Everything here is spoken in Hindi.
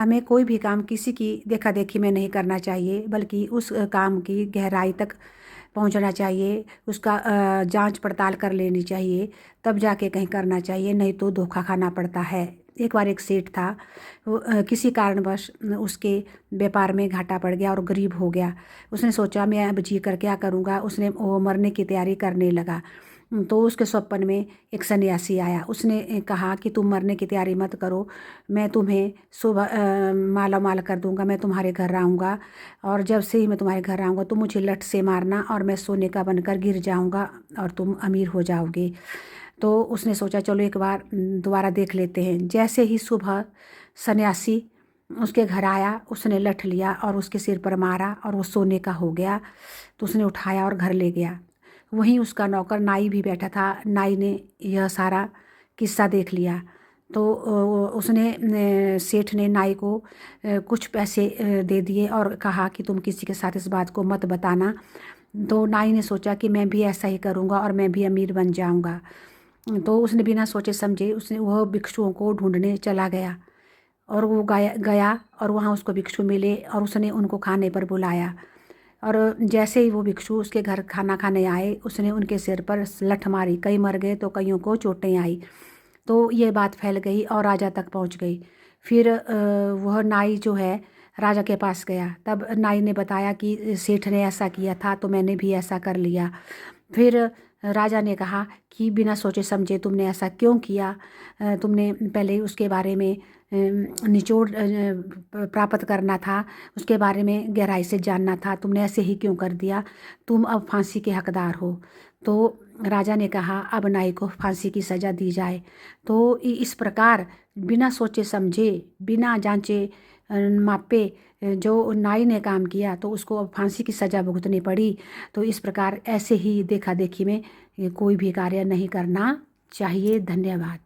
हमें कोई भी काम किसी की देखा देखी में नहीं करना चाहिए, बल्कि उस काम की गहराई तक पहुंचना चाहिए, उसका जांच पड़ताल कर लेनी चाहिए, तब जाके कहीं करना चाहिए, नहीं तो धोखा खाना पड़ता है। एक बार एक सेठ था, वो किसी कारणवश उसके व्यापार में घाटा पड़ गया और गरीब हो गया। उसने सोचा मैं अब जी कर क्या करूँगा। उसने वो मरने की तैयारी करने लगा। तो उसके स्वप्न में एक सन्यासी आया। उसने कहा कि तुम मरने की तैयारी मत करो, मैं तुम्हें सुबह माला माल कर दूंगा, मैं तुम्हारे घर आऊँगा, और जब से ही मैं तुम्हारे घर आऊँगा तुम मुझे लठ से मारना और मैं सोने का बनकर गिर जाऊँगा और तुम अमीर हो जाओगे। तो उसने सोचा चलो एक बार दोबारा देख लेते हैं। जैसे ही सुबह सन्यासी उसके घर आया, उसने लठ लिया और उसके सिर पर मारा और वो सोने का हो गया। तो उसने उठाया और घर ले गया। वहीं उसका नौकर नाई भी बैठा था। नाई ने यह सारा किस्सा देख लिया। तो उसने सेठ ने नाई को कुछ पैसे दे दिए और कहा कि तुम किसी के साथ इस बात को मत बताना। तो नाई ने सोचा कि मैं भी ऐसा ही करूँगा और मैं भी अमीर बन जाऊँगा। तो उसने बिना सोचे समझे उसने वह भिक्षुओं को ढूंढने चला गया, और वो गया गया और वहाँ उसको भिक्षु मिले और उसने उनको खाने पर बुलाया। और जैसे ही वो भिक्षु उसके घर खाना खाने आए, उसने उनके सिर पर लठ मारी। कई मर गए तो कईयों को चोटें आई। तो ये बात फैल गई और राजा तक पहुंच गई। फिर वह नाई जो है राजा के पास गया। तब नाई ने बताया कि सेठ ने ऐसा किया था तो मैंने भी ऐसा कर लिया। फिर राजा ने कहा कि बिना सोचे समझे तुमने ऐसा क्यों किया? तुमने पहले उसके बारे में निचोड़ प्राप्त करना था, उसके बारे में गहराई से जानना था, तुमने ऐसे ही क्यों कर दिया? तुम अब फांसी के हकदार हो। तो राजा ने कहा अब नाई को फांसी की सज़ा दी जाए। तो इस प्रकार बिना सोचे समझे, बिना जांचे मापे जो नाई ने काम किया तो उसको अब फांसी की सज़ा भुगतनी पड़ी। तो इस प्रकार ऐसे ही देखा देखी में कोई भी कार्य नहीं करना चाहिए। धन्यवाद।